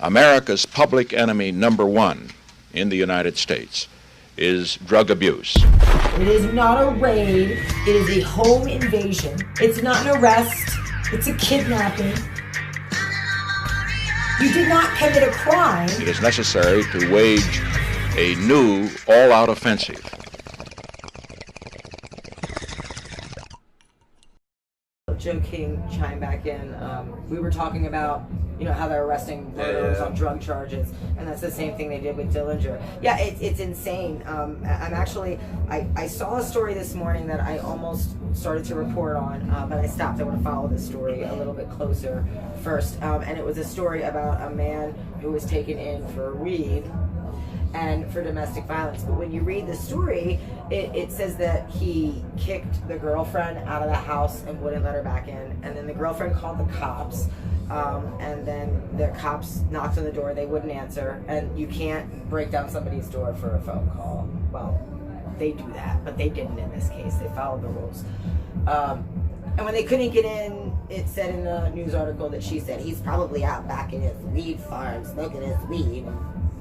America's public enemy number one in the United States is drug abuse. It is not a raid. It is a home invasion. It's not an arrest. It's a kidnapping. You did not commit a crime. It is necessary to wage a new all-out offensive. Joe King chimed back in. We were talking about, how they're arresting murderers on drug charges, and that's the same thing they did with Dillinger. Yeah, it's insane. I saw a story this morning that I almost started to report on, but I stopped. I want to follow this story a little bit closer first, and it was a story about a man who was taken in for weed and for domestic violence. But when you read the story, it says that he kicked the girlfriend out of the house and wouldn't let her back in, and then the girlfriend called the cops, and then the cops knocked on the door. They wouldn't answer, and you can't break down somebody's door for a phone call. Well, they do that, but they didn't in this case. They followed the rules. And when they couldn't get in, it said in the news article that she said he's probably out back in his weed farm smoking his weed.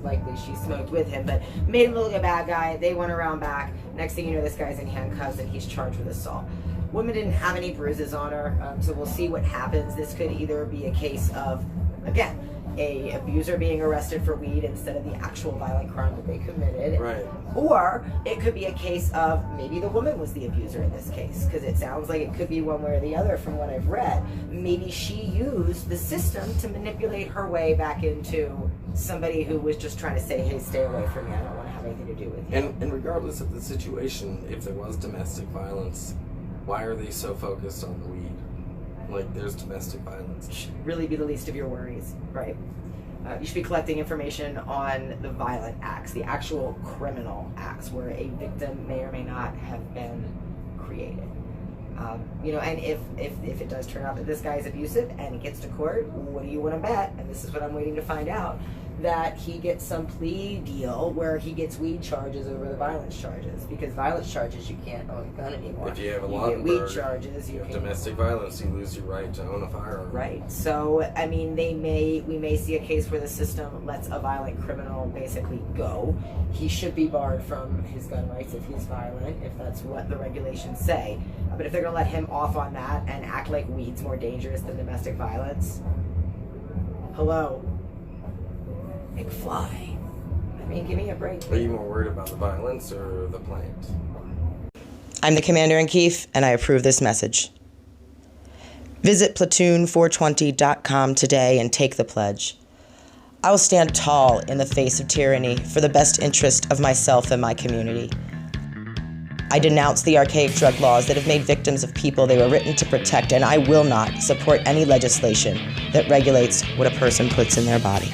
Likely she smoked with him, but made him look like a bad guy. They went around back. Next thing you know, this guy's in handcuffs and he's charged with assault. Woman didn't have any bruises on her, so we'll see what happens. This could either be a case of, again, a abuser being arrested for weed instead of the actual violent crime that they committed. Right. Or it could be a case of maybe the woman was the abuser in this case, because it sounds like it could be one way or the other from what I've read. Maybe she used the system to manipulate her way back into somebody who was just trying to say, hey, stay away from me, I don't want to have anything to do with you. And regardless of the situation, if there was domestic violence, why are they so focused on the weed? Like, there's domestic violence. Should really be the least of your worries, right? You should be collecting information on the violent acts, the actual criminal acts where a victim may or may not have been created. And if it does turn out that this guy is abusive and he gets to court, what do you want to bet? And this is what I'm waiting to find out, that he gets some plea deal where he gets weed charges over the violence charges, because violence charges you can't own a gun anymore. If you have a you get weed charges, you have domestic violence, you lose your right to own a firearm. Right. So we may see a case where the system lets a violent criminal basically go. He should be barred from his gun rights if he's violent, if that's what the regulations say. But if they're going to let him off on that and act like weed's more dangerous than domestic violence, hello, McFly. Give me a break. Are you more worried about the violence or the plant? I'm the Commander-in-Chief, and I approve this message. Visit platoon420.com today and take the pledge. I will stand tall in the face of tyranny for the best interest of myself and my community. I denounce the archaic drug laws that have made victims of people they were written to protect, and I will not support any legislation that regulates what a person puts in their body.